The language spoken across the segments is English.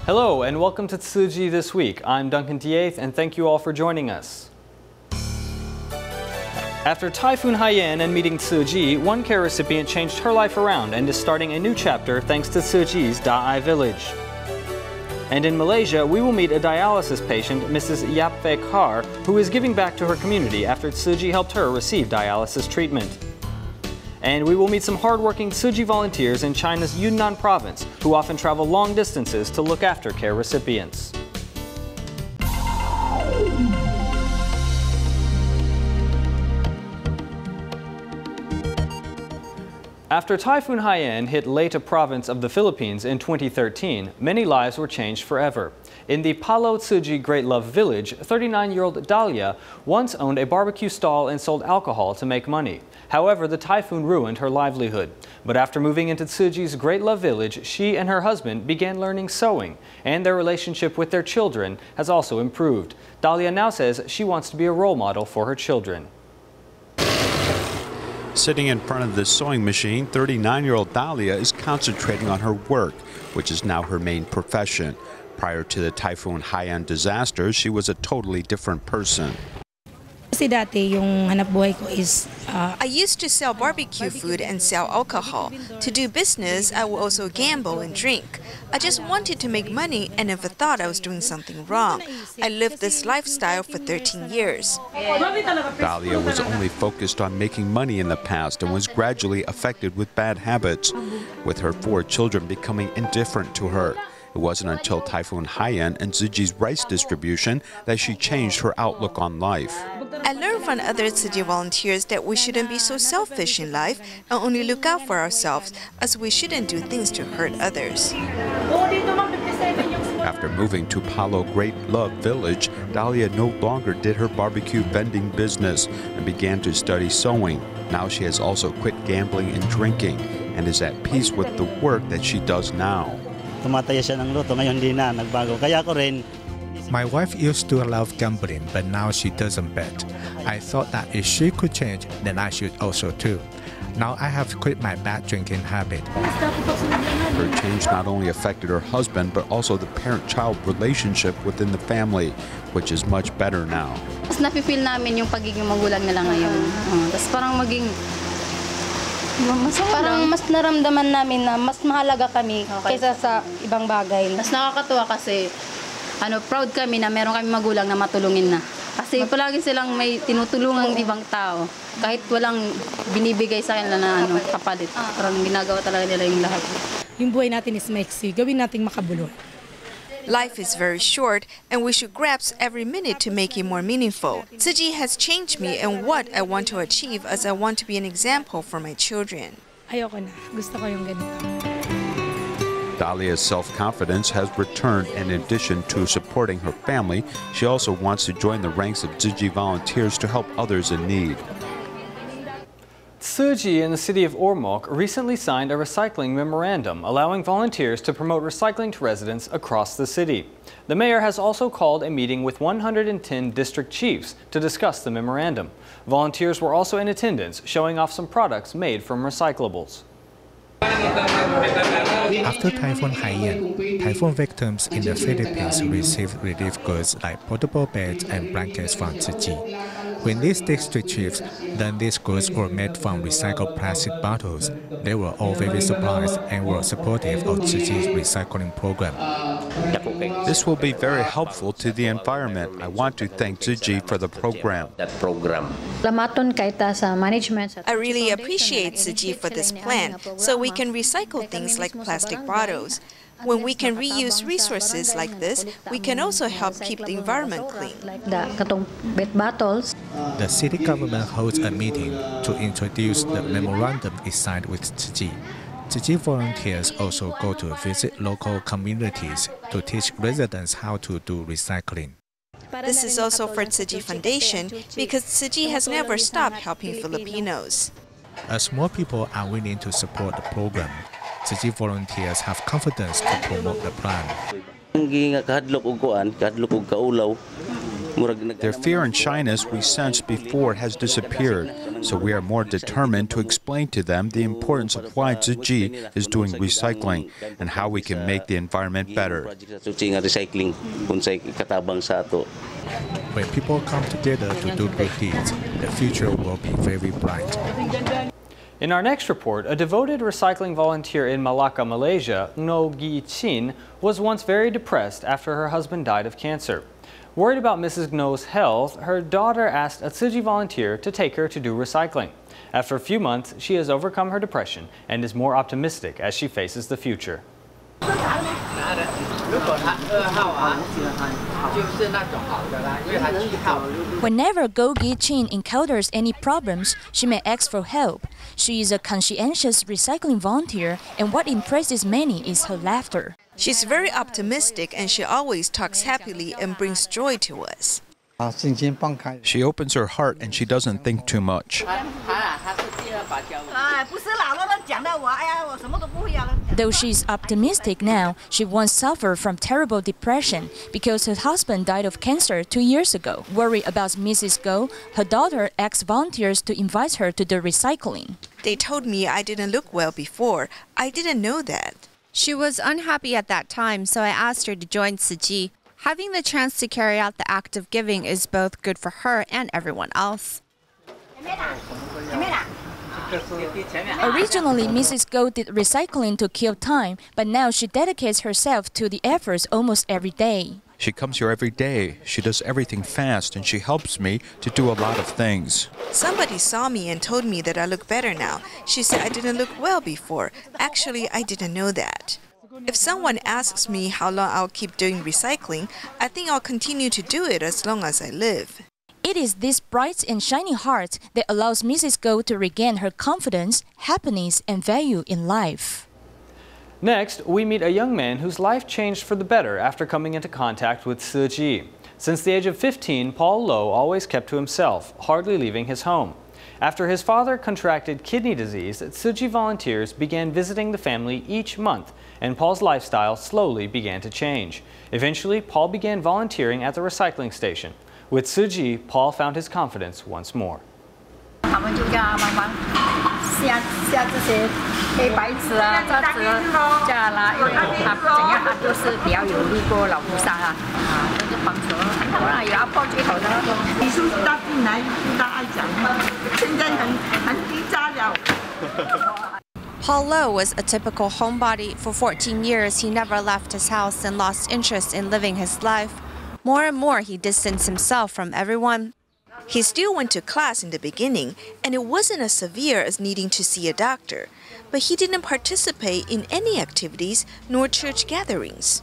Hello and welcome to Tzu Chi This Week. I'm Duncan DeAeth and thank you all for joining us. After Typhoon Haiyan and meeting Tzu Chi, one care recipient changed her life around and is starting a new chapter thanks to Tzu Chi's DaEth village. And in Malaysia, we will meet a dialysis patient, Mrs. Yap Phaik Har, who is giving back to her community after Tzu Chi helped her receive dialysis treatment. And we will meet some hardworking Tzu Chi volunteers in China's Yunnan province who often travel long distances to look after care recipients. After Typhoon Haiyan hit Leyte province of the Philippines in 2013, many lives were changed forever. In the Palo Tzu Chi Great Love Village, 39-year-old Dahlia once owned a barbecue stall and sold alcohol to make money. However, the typhoon ruined her livelihood. But after moving into Tzu Chi's Great Love Village, she and her husband began learning sewing, and their relationship with their children has also improved. Dahlia now says she wants to be a role model for her children. Sitting in front of the sewing machine, 39-year-old Dahlia is concentrating on her work, which is now her main profession. Prior to the Typhoon Haiyan disaster, she was a totally different person. I used to sell barbecue food and sell alcohol. To do business, I would also gamble and drink. I just wanted to make money and never thought I was doing something wrong. I lived this lifestyle for 13 years. Dahlia was only focused on making money in the past and was gradually affected with bad habits, with her 4 children becoming indifferent to her. It wasn't until Typhoon Haiyan and Tzu Chi's rice distribution that she changed her outlook on life. I learned from other Tzu Chi volunteers that we shouldn't be so selfish in life and only look out for ourselves, as we shouldn't do things to hurt others. After moving to Palo Great Love Village, Dahlia no longer did her barbecue vending business and began to study sewing. Now she has also quit gambling and drinking and is at peace with the work that she does now. My wife used to love gambling, but now she doesn't bet. I thought that if she could change, then I should also too. Now I have quit my bad drinking habit. Her change not only affected her husband, but also the parent-child relationship within the family, which is much better now. Mas nafe-feel namin yung pagiging magulang nila ngayon. Tapos parang mas naramdaman namin na mas mahalaga kami kaysa sa ibang bagay. Mas nakakatuwa kasi proud kami na meron kami magulang na matulungin na. Kasi palagi silang may tinutulungang ibang tao. Kahit walang binibigay sa kanila na kapalit. Parang ginagawa talaga nila yung lahat. Yung buhay natin is maiksi. Gawin nating makabuluhan. Life is very short, and we should grasp every minute to make it more meaningful. Tzu Chi has changed me and what I want to achieve, as I want to be an example for my children. Ayoko na. Gusto ko yung ganito. Dahlia's self-confidence has returned. In addition to supporting her family, she also wants to join the ranks of Tzu Chi volunteers to help others in need. Tzu Chi in the city of Ormoc recently signed a recycling memorandum allowing volunteers to promote recycling to residents across the city. The mayor has also called a meeting with 110 district chiefs to discuss the memorandum. Volunteers were also in attendance, showing off some products made from recyclables. After Typhoon Haiyan, typhoon victims in the Philippines received relief goods like portable beds and blankets from Tzu Chi. When these district chiefs learned these goods were made from recycled plastic bottles, they were all very surprised and were supportive of Tzu Chi's recycling program. This will be very helpful to the environment. I want to thank Tzu Chi for the program. I really appreciate Tzu Chi for this plan, so we can recycle things like plastic bottles. When we can reuse resources like this, we can also help keep the environment clean. The city government holds a meeting to introduce the memorandum it signed with Tzu Chi. Tzu Chi volunteers also go to visit local communities to teach residents how to do recycling. This is also for Tzu Chi Foundation because Tzu Chi has never stopped helping Filipinos. As more people are willing to support the program, Tzu Chi volunteers have confidence to promote the plan. Their fear and shyness we sensed before has disappeared. so we are more determined to explain to them the importance of why Tzu Chi is doing recycling and how we can make the environment better. When people come together to do good deeds, the future will be very bright. In our next report, a devoted recycling volunteer in Malacca, Malaysia, Ngo Gi Chin, was once very depressed after her husband died of cancer. Worried about Mrs. Ngo's health, her daughter asked a Tzu Chi volunteer to take her to do recycling. After a few months, she has overcome her depression and is more optimistic as she faces the future. Whenever Ngo Gi Chin encounters any problems, she may ask for help. She is a conscientious recycling volunteer, and what impresses many is her laughter. She's very optimistic and she always talks happily and brings joy to us. She opens her heart and she doesn't think too much. Though she's optimistic now, she once suffered from terrible depression because her husband died of cancer 2 years ago. Worried about Mrs. Ngo, her daughter asked volunteers to invite her to the recycling. They told me I didn't look well before. I didn't know that. She was unhappy at that time, so I asked her to join Tzu Chi. Having the chance to carry out the act of giving is both good for her and everyone else. Originally, Mrs. Ngo did recycling to kill time, but now she dedicates herself to the efforts almost every day. She comes here every day. She does everything fast and she helps me to do a lot of things. Somebody saw me and told me that I look better now. She said I didn't look well before. Actually, I didn't know that. If someone asks me how long I'll keep doing recycling, I think I'll continue to do it as long as I live. It is this bright and shining heart that allows Mrs. Ngo to regain her confidence, happiness, and value in life. Next, we meet a young man whose life changed for the better after coming into contact with Tzu Chi. Since the age of 15, Paul Lo always kept to himself, hardly leaving his home. After his father contracted kidney disease, Tzu Chi volunteers began visiting the family each month, and Paul's lifestyle slowly began to change. Eventually, Paul began volunteering at the recycling station. With Tzu Chi, Paul found his confidence once more. Paul Lo was a typical homebody. For 14 years, he never left his house and lost interest in living his life. More and more, he distanced himself from everyone. He still went to class in the beginning, and it wasn't as severe as needing to see a doctor. But he didn't participate in any activities nor church gatherings.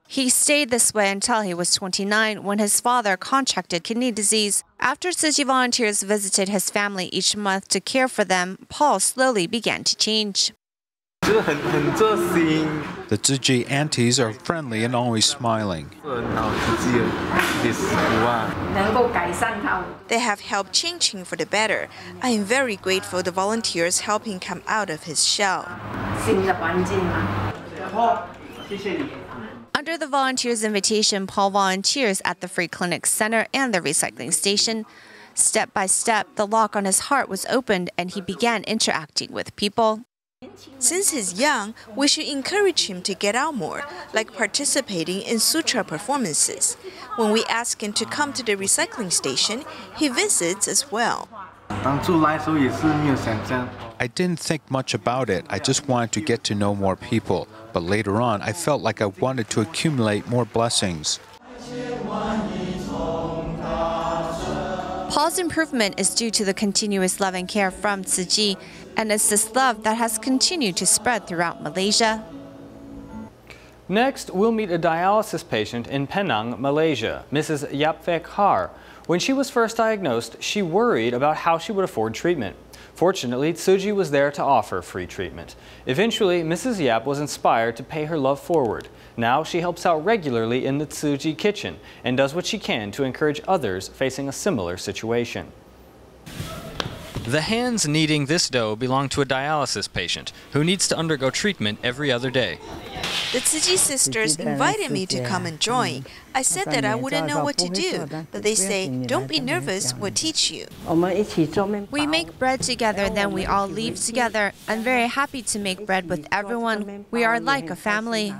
He stayed this way until he was 29 when his father contracted kidney disease. After Tzu Chi volunteers visited his family each month to care for them, Paul slowly began to change. The Tzu Chi aunties are friendly and always smiling. They have helped change him for the better. I am very grateful the volunteers help him come out of his shell. Under the volunteers' invitation, Paul volunteers at the Free Clinic Center and the recycling station. Step by step, the lock on his heart was opened and he began interacting with people. Since he's young, we should encourage him to get out more, like participating in sutra performances. When we ask him to come to the recycling station, he visits as well. I didn't think much about it. I just wanted to get to know more people. But later on, I felt like I wanted to accumulate more blessings. Paul's improvement is due to the continuous love and care from Tzu Chi, and it's this love that has continued to spread throughout Malaysia. Next, we'll meet a dialysis patient in Penang, Malaysia, Mrs. Yap Phaik Har. When she was first diagnosed, she worried about how she would afford treatment. Fortunately, Tzu Chi was there to offer free treatment. Eventually, Mrs. Yap was inspired to pay her love forward. Now she helps out regularly in the Tzu Chi kitchen and does what she can to encourage others facing a similar situation. The hands kneading this dough belong to a dialysis patient who needs to undergo treatment every other day. The Tzu Chi sisters invited me to come and join. I said that I wouldn't know what to do, but they say, don't be nervous, we'll teach you. We make bread together, then we all leave together. I'm very happy to make bread with everyone. We are like a family.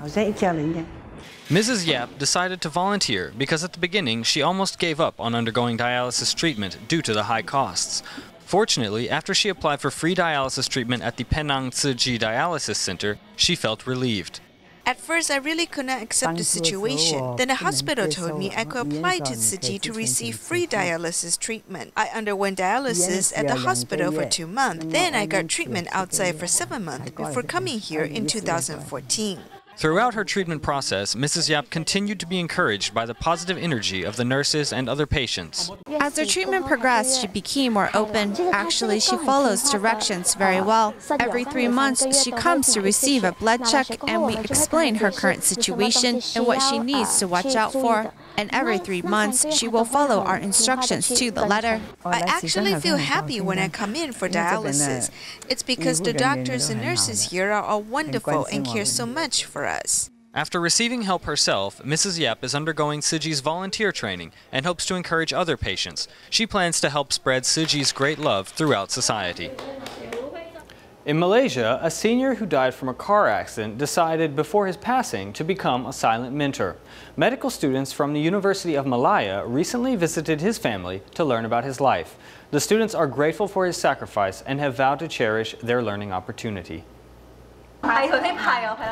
Mrs. Yap decided to volunteer because at the beginning she almost gave up on undergoing dialysis treatment due to the high costs. Fortunately, after she applied for free dialysis treatment at the Penang Tzu Chi Dialysis Center, she felt relieved. At first, I really could not accept the situation. Then the hospital told me I could apply to Tzu Chi to receive free dialysis treatment. I underwent dialysis at the hospital for 2 months. Then I got treatment outside for 7 months before coming here in 2014. Throughout her treatment process, Mrs. Yap continued to be encouraged by the positive energy of the nurses and other patients. As her treatment progressed, she became more open. Actually, she follows directions very well. Every 3 months, she comes to receive a blood check, and we explain her current situation and what she needs to watch out for. And every 3 months, she will follow our instructions to the letter. I actually feel happy when I come in for dialysis. It's because the doctors and nurses here are all wonderful and care so much for us. After receiving help herself, Mrs. Yap is undergoing Tzu Chi's volunteer training and hopes to encourage other patients. She plans to help spread Tzu Chi's great love throughout society. In Malaysia, a senior who died from a car accident decided before his passing to become a silent mentor. Medical students from the University of Malaya recently visited his family to learn about his life. The students are grateful for his sacrifice and have vowed to cherish their learning opportunity.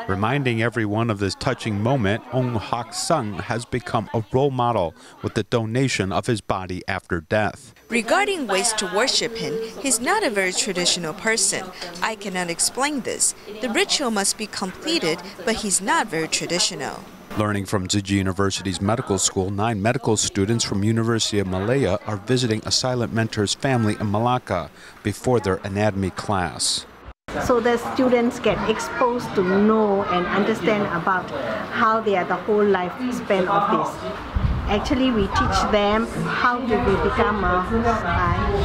Reminding everyone of this touching moment, Ong Hak Sung has become a role model with the donation of his body after death. Regarding ways to worship him, he's not a very traditional person. I cannot explain this. The ritual must be completed, but he's not very traditional. Learning from Tzu Chi University's medical school, 9 medical students from University of Malaya are visiting a silent mentor's family in Malacca before their anatomy class. So the students get exposed to know and understand about how they are the whole lifespan of this. Actually, we teach them how to become a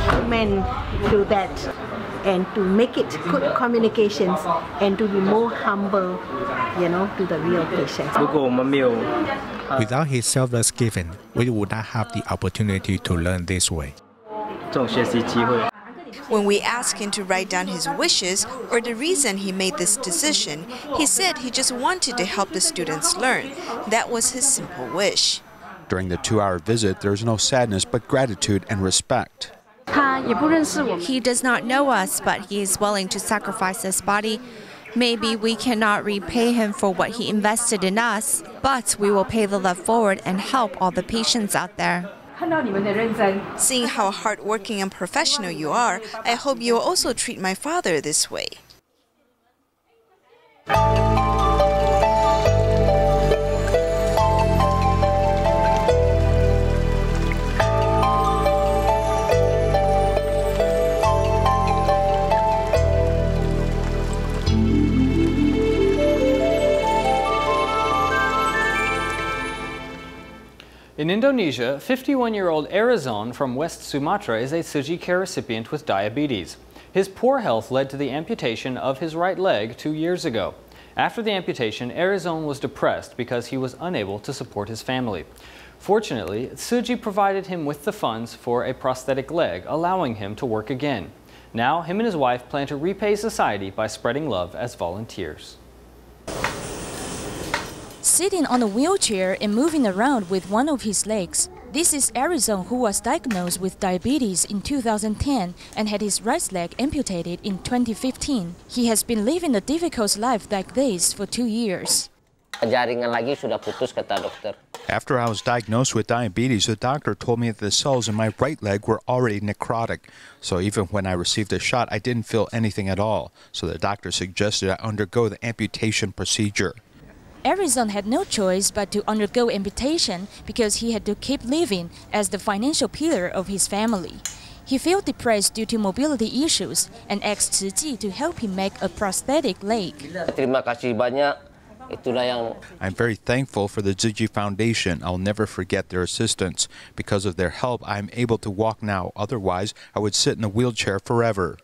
human through that and to make it good communications and to be more humble, to the real patients. Without his selfless giving, we would not have the opportunity to learn this way. When we asked him to write down his wishes or the reason he made this decision, he said he just wanted to help the students learn. That was his simple wish. During the 2-hour visit, there is no sadness but gratitude and respect. He does not know us, but he is willing to sacrifice his body. Maybe we cannot repay him for what he invested in us, but we will pay the love forward and help all the patients out there. Seeing how hardworking and professional you are, I hope you will also treat my father this way. In Indonesia, 51-year-old Arizon from West Sumatra is a Tzu Chi care recipient with diabetes. His poor health led to the amputation of his right leg 2 years ago. After the amputation, Arizon was depressed because he was unable to support his family. Fortunately, Tzu Chi provided him with the funds for a prosthetic leg, allowing him to work again. Now, him and his wife plan to repay society by spreading love as volunteers. Sitting on a wheelchair and moving around with one of his legs, this is Arizon, who was diagnosed with diabetes in 2010 and had his right leg amputated in 2015. He has been living a difficult life like this for 2 years. After I was diagnosed with diabetes, the doctor told me that the cells in my right leg were already necrotic. So even when I received the shot, I didn't feel anything at all. So the doctor suggested I undergo the amputation procedure. Arizon had no choice but to undergo amputation because he had to keep living as the financial pillar of his family. He felt depressed due to mobility issues and asked Tzu Chi to help him make a prosthetic leg. I'm very thankful for the Tzu Chi Foundation. I'll never forget their assistance. Because of their help, I'm able to walk now. Otherwise, I would sit in a wheelchair forever.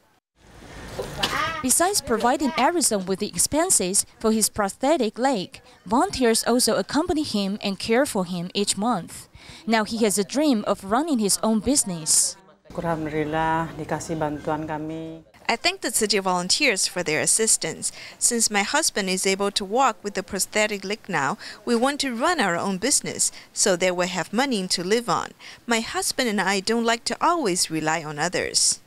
Besides providing Harrison with the expenses for his prosthetic leg, volunteers also accompany him and care for him each month. Now he has a dream of running his own business. I thank the Tzu Chi volunteers for their assistance. Since my husband is able to walk with a prosthetic leg now, we want to run our own business so that we'll have money to live on. My husband and I don't like to always rely on others.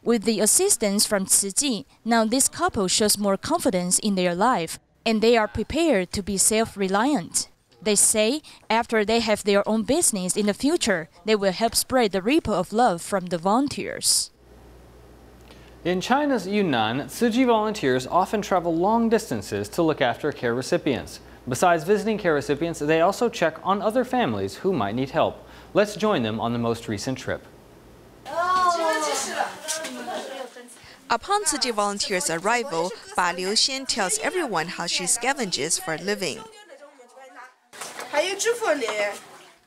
With the assistance from Tzu Chi, now this couple shows more confidence in their life, and they are prepared to be self-reliant. They say after they have their own business in the future, they will help spread the ripple of love from the volunteers. In China's Yunnan, Tzu Chi volunteers often travel long distances to look after care recipients. Besides visiting care recipients, they also check on other families who might need help. Let's join them on the most recent trip. Upon Tzu Chi volunteers' arrival, Ba Liu Xian tells everyone how she scavenges for a living.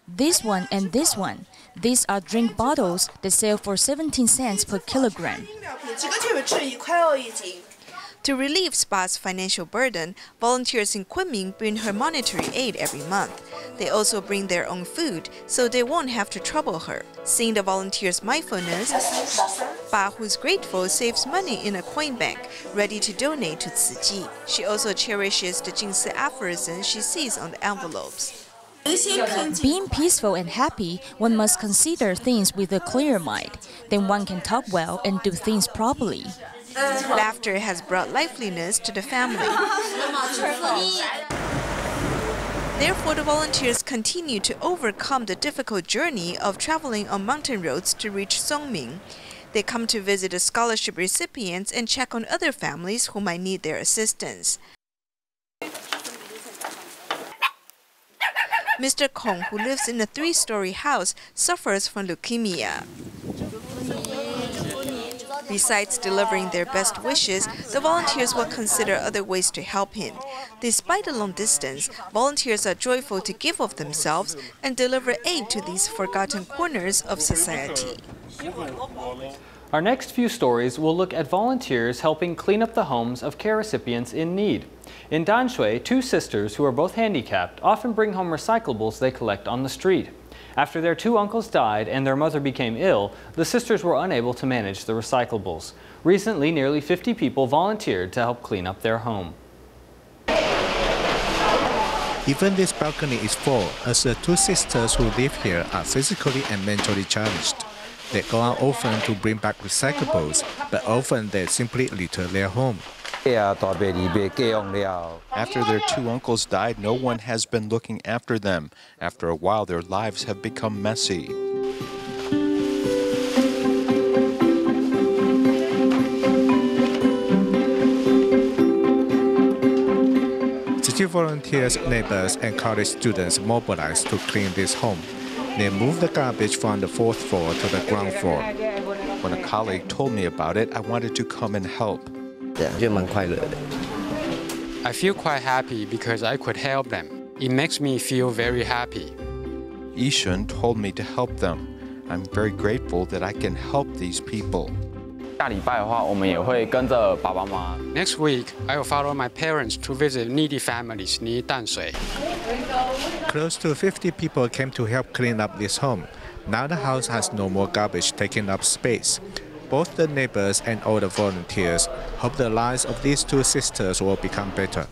This one and this one. These are drink bottles that sell for 17 cents per kilogram. To relieve Spa's financial burden, volunteers in Kunming bring her monetary aid every month. They also bring their own food, so they won't have to trouble her. Seeing the volunteers' mindfulness, Ba, who's grateful, saves money in a coin bank, ready to donate to Tzu Chi. She also cherishes the Jingsi aphorisms she sees on the envelopes. Being peaceful and happy, one must consider things with a clear mind. Then one can talk well and do things properly. Laughter has brought liveliness to the family. Therefore, the volunteers continue to overcome the difficult journey of traveling on mountain roads to reach Songming. They come to visit the scholarship recipients and check on other families who might need their assistance. Mr. Kong, who lives in a 3-story house, suffers from leukemia. Besides delivering their best wishes, the volunteers will consider other ways to help him. Despite the long distance, volunteers are joyful to give of themselves and deliver aid to these forgotten corners of society. Our next few stories will look at volunteers helping clean up the homes of care recipients in need. In Danshui, 2 sisters who are both handicapped often bring home recyclables they collect on the street. After their 2 uncles died and their mother became ill, the sisters were unable to manage the recyclables. Recently, nearly 50 people volunteered to help clean up their home. Even this balcony is full, as the 2 sisters who live here are physically and mentally challenged. They go out often to bring back recyclables, but often they simply litter their home. After their 2 uncles died, no one has been looking after them. After a while, their lives have become messy. Tzu Chi volunteers, neighbors, and college students mobilize to clean this home. They move the garbage from the 4th floor to the ground floor. When a colleague told me about it, I wanted to come and help. I feel quite happy because I could help them. It makes me feel very happy. Yishun told me to help them. I'm very grateful that I can help these people. Next week, I will follow my parents to visit needy families near Danshui. Close to 50 people came to help clean up this home. Now the house has no more garbage taking up space. Both the neighbors and all the volunteers hope the lives of these 2 sisters will become better.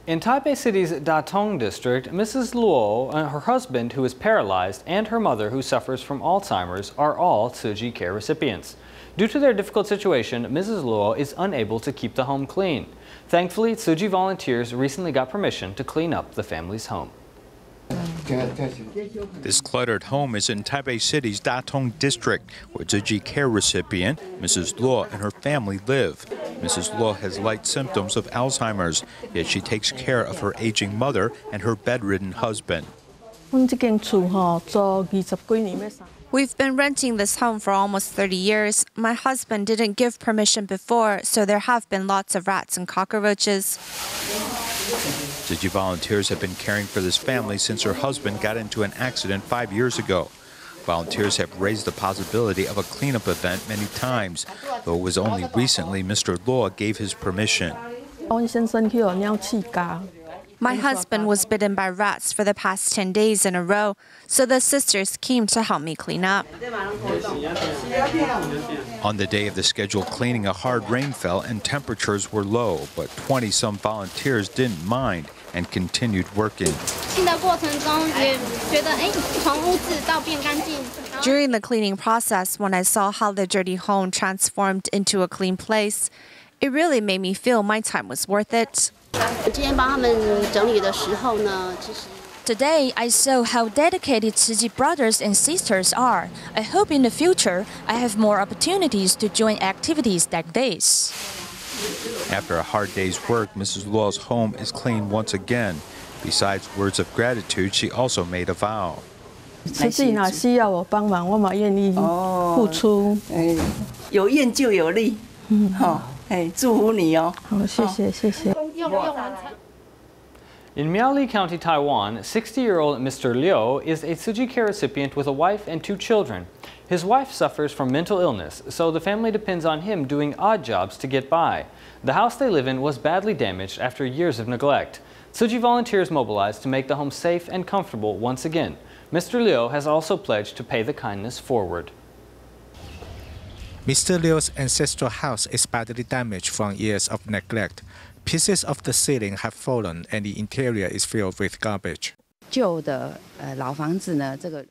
In Taipei City's Datong district, Mrs. Luo and her husband, who is paralyzed, and her mother, who suffers from Alzheimer's, are all Tzu Chi care recipients. Due to their difficult situation, Mrs. Luo is unable to keep the home clean. Thankfully, Tzu Chi volunteers recently got permission to clean up the family's home. This cluttered home is in Taipei City's Datong district, where Tzu Chi care recipient Mrs. Luo and her family live. Mrs. Luo has light symptoms of Alzheimer's, yet she takes care of her aging mother and her bedridden husband. We've been renting this home for almost 30 years. My husband didn't give permission before, so there have been lots of rats and cockroaches. Tzu Chi volunteers have been caring for this family since her husband got into an accident 5 years ago. Volunteers have raised the possibility of a cleanup event many times, though it was only recently Mr. Law gave his permission. My husband was bitten by rats for the past 10 days in a row, so the sisters came to help me clean up. On the day of the scheduled cleaning, a hard rain fell and temperatures were low, but 20-some volunteers didn't mind and continued working. During the cleaning process, when I saw how the dirty home transformed into a clean place, it really made me feel my time was worth it. Today, I saw how dedicated Tzu Chi brothers and sisters are. I hope in the future, I have more opportunities to join activities like this. After a hard day's work, Mrs. Law's home is clean once again. Besides words of gratitude, she also made a vow. In Miaoli County, Taiwan, 60-year-old Mr. Liu is a Tzu Chi care recipient with a wife and 2 children. His wife suffers from mental illness, so the family depends on him doing odd jobs to get by. The house they live in was badly damaged after years of neglect. Tzu Chi volunteers mobilized to make the home safe and comfortable once again. Mr. Liu has also pledged to pay the kindness forward. Mr. Liu's ancestral house is badly damaged from years of neglect. Pieces of the ceiling have fallen and the interior is filled with garbage.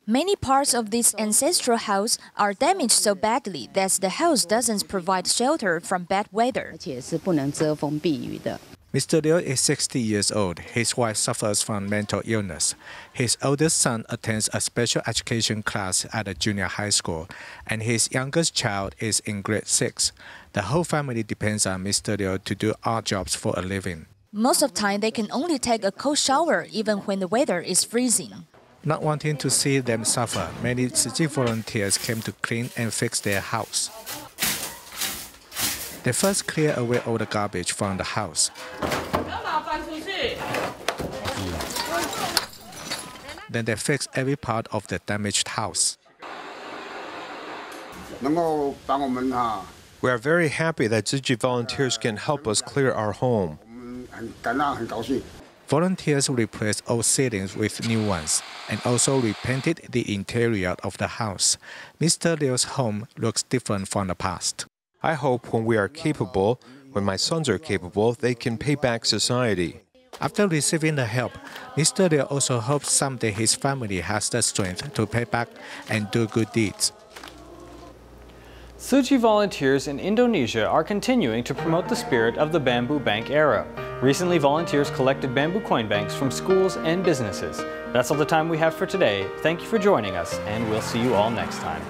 Many parts of this ancestral house are damaged so badly that the house doesn't provide shelter from bad weather. Mr. Liu is 60 years old. His wife suffers from mental illness. His oldest son attends a special education class at a junior high school, and his youngest child is in grade 6. The whole family depends on Mr. Liu to do odd jobs for a living. Most of the time, they can only take a cold shower even when the weather is freezing. Not wanting to see them suffer, many Tzu Chi volunteers came to clean and fix their house. They first clear away all the garbage from the house. Then they fix every part of the damaged house. We are very happy that Tzu Chi volunteers can help us clear our home. Volunteers replaced old ceilings with new ones and also repainted the interior of the house. Mr. Liu's home looks different from the past. I hope when we are capable, when my sons are capable, they can pay back society. After receiving the help, Mr. Liu also hopes someday his family has the strength to pay back and do good deeds. Tzu Chi volunteers in Indonesia are continuing to promote the spirit of the bamboo bank era. Recently, volunteers collected bamboo coin banks from schools and businesses. That's all the time we have for today. Thank you for joining us, and we'll see you all next time.